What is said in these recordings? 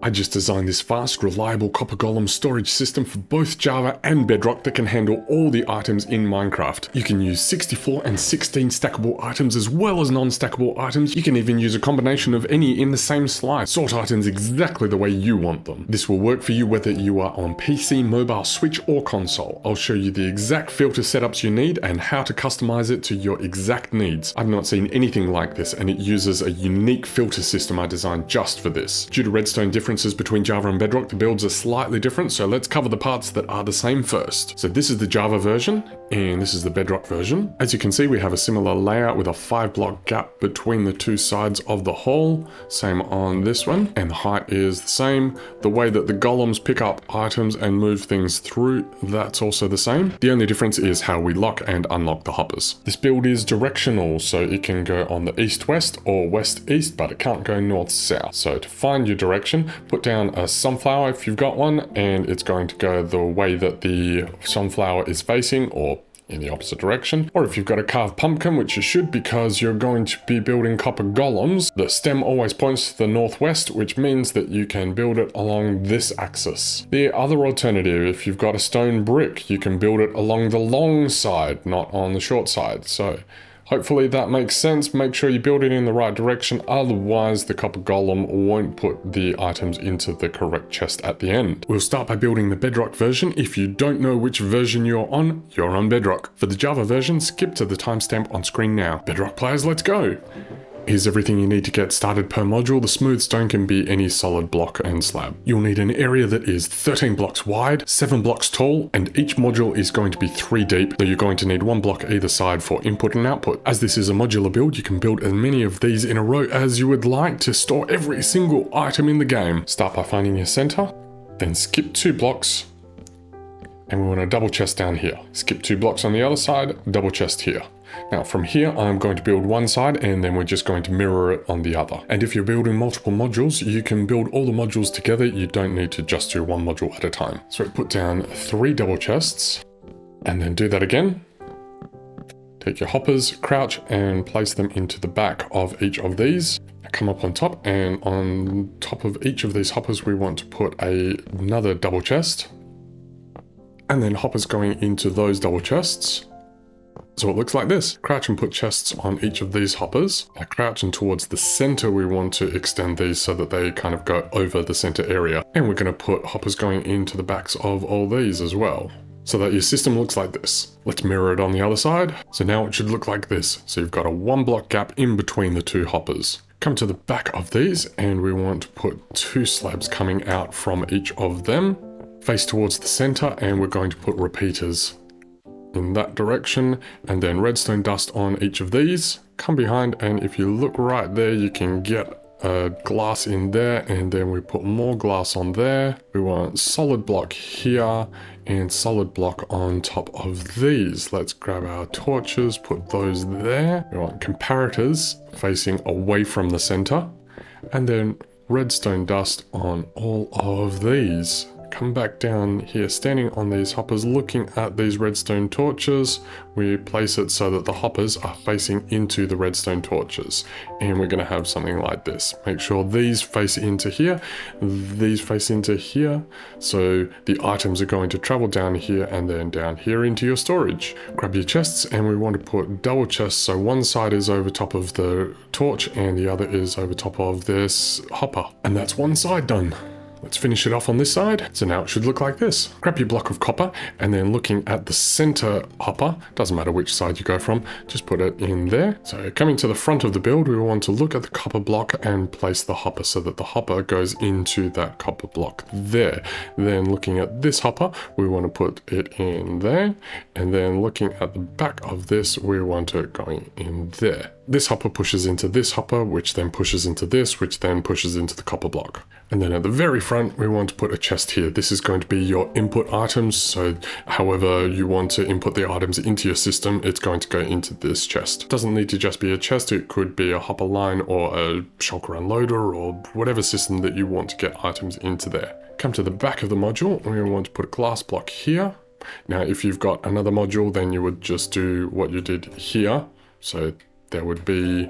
I just designed this fast, reliable Copper Golem storage system for both Java and Bedrock that can handle all the items in Minecraft. You can use 64 and 16 stackable items as well as non-stackable items. You can even use a combination of any in the same slice. Sort items exactly the way you want them. This will work for you whether you are on PC, mobile, Switch or console. I'll show you the exact filter setups you need and how to customize it to your exact needs. I've not seen anything like this, and it uses a unique filter system I designed just for this. Due to redstone differences between Java and Bedrock, the builds are slightly different, so let's cover the parts that are the same first. So this is the Java version, and this is the Bedrock version. As you can see, we have a similar layout with a 5-block gap between the two sides of the hole. Same on this one, and the height is the same. The way that the golems pick up items and move things through, that's also the same. The only difference is how we lock and unlock the hoppers. This build is directional, so it can go on the east-west or west-east, but it can't go north-south. So to find your direction, put down a sunflower if you've got one, and it's going to go the way that the sunflower is facing, or in the opposite direction. Or if you've got a carved pumpkin, which you should because you're going to be building copper golems, the stem always points to the northwest, which means that you can build it along this axis. The other alternative, if you've got a stone brick, you can build it along the long side, not on the short side. So hopefully that makes sense. Make sure you build it in the right direction, otherwise the Copper Golem won't put the items into the correct chest at the end. We'll start by building the Bedrock version. If you don't know which version you're on Bedrock. For the Java version, skip to the timestamp on screen now. Bedrock players, let's go! Here's everything you need to get started per module. The smooth stone can be any solid block and slab. You'll need an area that is 13 blocks wide, 7 blocks tall, and each module is going to be 3 deep, so you're going to need 1 block either side for input and output. As this is a modular build, you can build as many of these in a row as you would like to store every single item in the game. Start by finding your center, then skip 2 blocks, and we want a double chest down here. Skip 2 blocks on the other side, double chest here. Now from here, I'm going to build one side and then we're just going to mirror it on the other. And if you're building multiple modules, you can build all the modules together. You don't need to just do one module at a time. So put down 3 double chests and then do that again. Take your hoppers, crouch and place them into the back of each of these. Come up on top, and on top of each of these hoppers, we want to put another double chest. And then hoppers going into those double chests. So it looks like this. Crouch and put chests on each of these hoppers. Now crouch, and towards the center we want to extend these so that they kind of go over the center area. And we're going to put hoppers going into the backs of all these as well, so that your system looks like this. Let's mirror it on the other side. So now it should look like this. So you've got a 1 block gap in between the 2 hoppers. Come to the back of these and we want to put 2 slabs coming out from each of them. Face towards the center, and we're going to put repeaters in that direction, and then redstone dust on each of these. Come behind, and if you look right there, you can get a glass in there, and then we put more glass on there. We want solid block here and solid block on top of these. Let's grab our torches, put those there. We want comparators facing away from the center, and then redstone dust on all of these. Come back down here, standing on these hoppers, looking at these redstone torches. We place it so that the hoppers are facing into the redstone torches. And we're going to have something like this. Make sure these face into here, these face into here. So the items are going to travel down here and then down here into your storage. Grab your chests, and we want to put double chests. So one side is over top of the torch and the other is over top of this hopper. And that's one side done. Let's finish it off on this side. So now it should look like this. Grab your block of copper, and then looking at the center hopper, doesn't matter which side you go from, just put it in there. So coming to the front of the build, we want to look at the copper block and place the hopper so that the hopper goes into that copper block there. Then looking at this hopper, we want to put it in there. And then looking at the back of this, we want it going in there. This hopper pushes into this hopper, which then pushes into this, which then pushes into the copper block. And then at the very front, we want to put a chest here. This is going to be your input items. So however you want to input the items into your system, it's going to go into this chest. It doesn't need to just be a chest. It could be a hopper line or a shulker unloader or whatever system that you want to get items into there. Come to the back of the module, and we want to put a glass block here. Now, if you've got another module, then you would just do what you did here. So there would be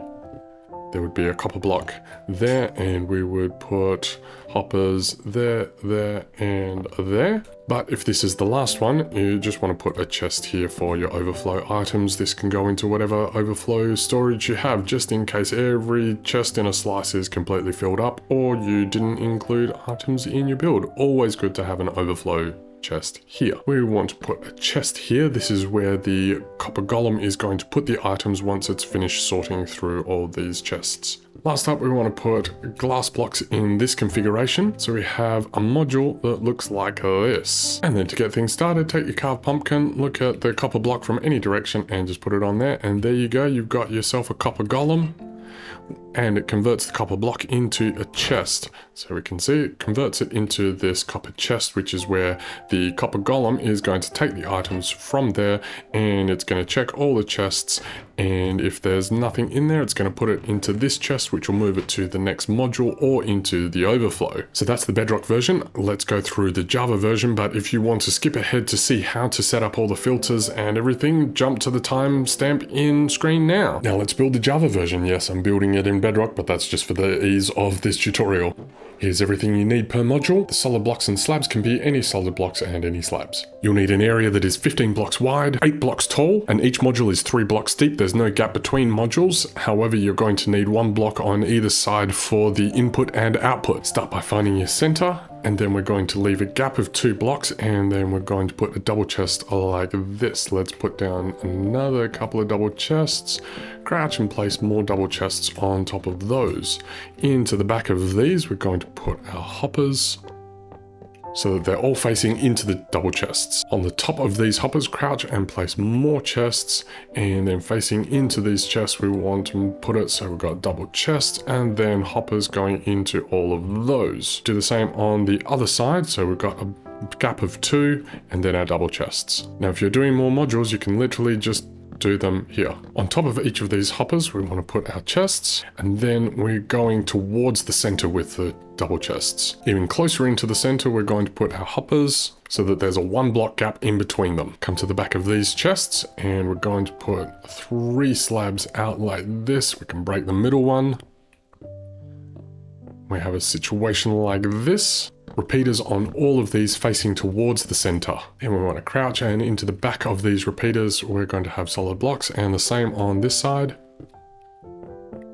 there would be a copper block there, and we would put hoppers there, there, and there. But if this is the last one, you just want to put a chest here for your overflow items. This can go into whatever overflow storage you have, just in case every chest in a slice is completely filled up, or you didn't include items in your build. Always good to have an overflow chest here. We want to put a chest here. This is where the Copper Golem is going to put the items once it's finished sorting through all these chests. Last up, we want to put glass blocks in this configuration. So we have a module that looks like this. And then to get things started, take your carved pumpkin, look at the copper block from any direction and just put it on there. And there you go, you've got yourself a Copper Golem. And it converts the copper block into a chest. So we can see it converts it into this copper chest, which is where the Copper Golem is going to take the items from there, and it's going to check all the chests, and if there's nothing in there, it's going to put it into this chest, which will move it to the next module or into the overflow. So that's the Bedrock version. Let's go through the Java version, but if you want to skip ahead to see how to set up all the filters and everything, jump to the timestamp in screen now. Now let's build the Java version. Yes, I'm building it in Bedrock, but that's just for the ease of this tutorial. Here's everything you need per module. The solid blocks and slabs can be any solid blocks and any slabs. You'll need an area that is 15 blocks wide, 8 blocks tall, and each module is 3 blocks deep. There's no gap between modules. However, you're going to need 1 block on either side for the input and output. Start by finding your center, and then we're going to leave a gap of 2 blocks, and then we're going to put a double chest like this. Let's put down another couple of double chests, crouch and place more double chests on top of those. Into the back of these, we're going to put our hoppers so that they're all facing into the double chests. On the top of these hoppers, crouch and place more chests, and then facing into these chests, we want to put it so we've got double chests and then hoppers going into all of those. Do the same on the other side, so we've got a gap of 2 and then our double chests. Now if you're doing more modules, you can literally just do them here. On top of each of these hoppers, we want to put our chests, and then we're going towards the center with the double chests. Even closer into the center, we're going to put our hoppers so that there's a 1 block gap in between them. Come to the back of these chests, and we're going to put 3 slabs out like this. We can break the middle one. We have a situation like this. Repeaters on all of these facing towards the center. And we want to crouch, and into the back of these repeaters, we're going to have solid blocks, and the same on this side.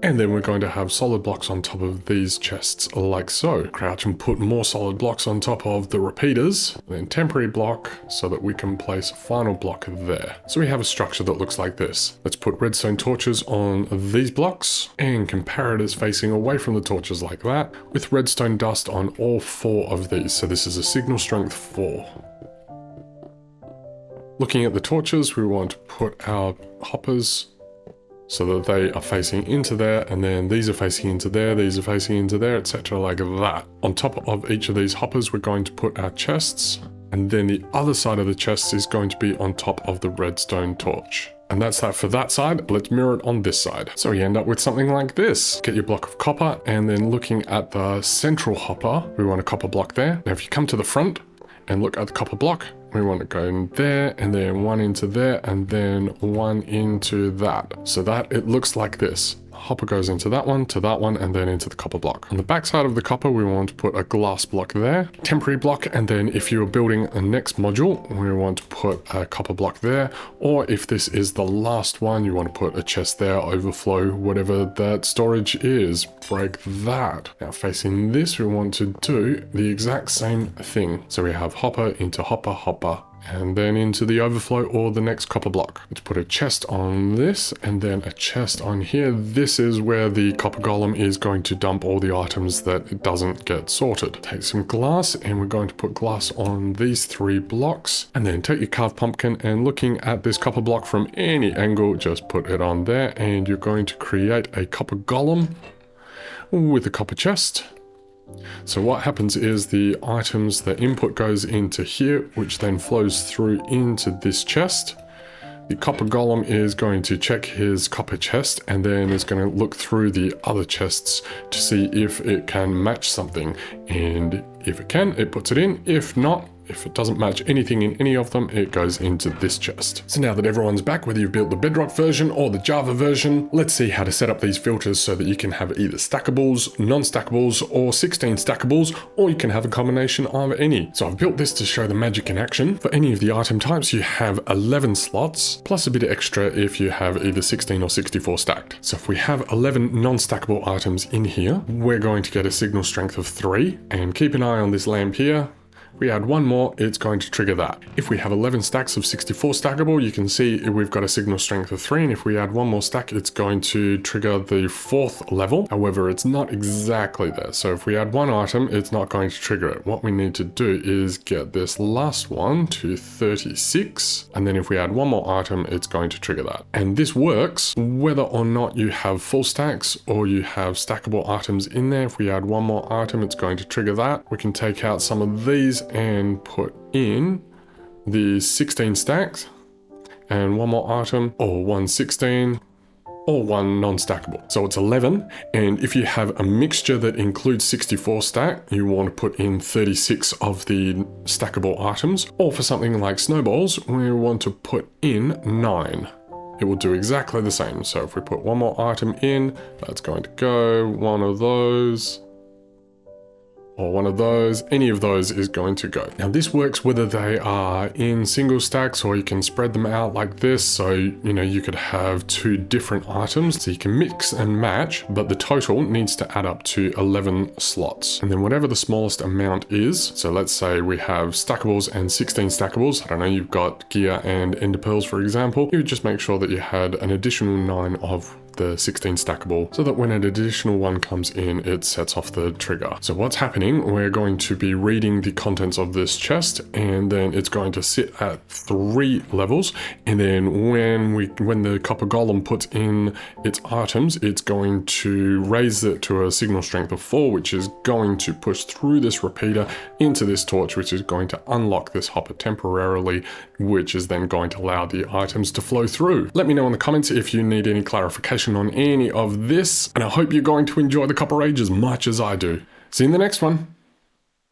And then we're going to have solid blocks on top of these chests, like so. Crouch and put more solid blocks on top of the repeaters, then temporary block so that we can place a final block there. So we have a structure that looks like this. Let's put redstone torches on these blocks and comparators facing away from the torches like that, with redstone dust on all 4 of these. So this is a signal strength 4. Looking at the torches, we want to put our hoppers so that they are facing into there, and then these are facing into there, these are facing into there, etc. like that. On top of each of these hoppers, we're going to put our chests, and then the other side of the chests is going to be on top of the redstone torch. And that's that for that side. Let's mirror it on this side. So we end up with something like this. Get your block of copper, and then looking at the central hopper, we want a copper block there. Now if you come to the front and look at the copper block, we want to go in there, and then 1 into there, and then 1 into that. So that it looks like this. Hopper goes into that one, to that one, and then into the copper block. On the back side of the copper, we want to put a glass block there, temporary block, and then if you're building a next module, we want to put a copper block there, or if this is the last one, you want to put a chest there, overflow, whatever that storage is, break that. Now facing this, we want to do the exact same thing. So we have hopper into hopper, hopper, and then into the overflow or the next copper block. Let's put a chest on this, and then a chest on here. This is where the Copper Golem is going to dump all the items that it doesn't get sorted. Take some glass, and we're going to put glass on these 3 blocks, and then take your carved pumpkin, and looking at this copper block from any angle, just put it on there, and you're going to create a Copper Golem with a copper chest. So what happens is the items, the input goes into here, which then flows through into this chest. The Copper Golem is going to check his copper chest, and then is going to look through the other chests to see if it can match something. And If it can, it puts it in. If not, if it doesn't match anything in any of them, it goes into this chest. So now that everyone's back, whether you've built the Bedrock version or the Java version, let's see how to set up these filters so that you can have either stackables, non-stackables, or 16 stackables, or you can have a combination of any. So I've built this to show the magic in action. For any of the item types, you have 11 slots, plus a bit extra if you have either 16 or 64 stacked. So if we have 11 non-stackable items in here, we're going to get a signal strength of 3, and keep an eye on this lamp here. We add one more, it's going to trigger that. If we have 11 stacks of 64 stackable, you can see we've got a signal strength of 3, and if we add one more stack, it's going to trigger the 4th level. However, it's not exactly there. So if we add one item, it's not going to trigger it. What we need to do is get this last one to 36, and then if we add one more item, it's going to trigger that. And this works whether or not you have full stacks or you have stackable items in there. If we add one more item, it's going to trigger that. We can take out some of these and put in the 16 stacks and one more item, or one 16 or one non-stackable. So it's 11, and if you have a mixture that includes 64 stack, you want to put in 36 of the stackable items, or for something like snowballs, we want to put in 9. It will do exactly the same. So if we put one more item in, that's going to go one of those, or one of those, any of those is going to go. Now this works whether they are in single stacks or you can spread them out like this. So, you know, you could have 2 different items, so you can mix and match, but the total needs to add up to 11 slots. And then whatever the smallest amount is, so let's say we have stackables and 16 stackables. I don't know, you've got gear and ender pearls, for example. You would just make sure that you had an additional 9 of the 16 stackable, so that when an additional one comes in, it sets off the trigger. So what's happening, we're going to be reading the contents of this chest, and then it's going to sit at 3 levels, and then when the Copper Golem puts in its items, it's going to raise it to a signal strength of 4, which is going to push through this repeater into this torch, which is going to unlock this hopper temporarily, which is then going to allow the items to flow through. Let me know in the comments if you need any clarification on any of this, and I hope you're going to enjoy the Copper Age as much as I do. See you in the next one.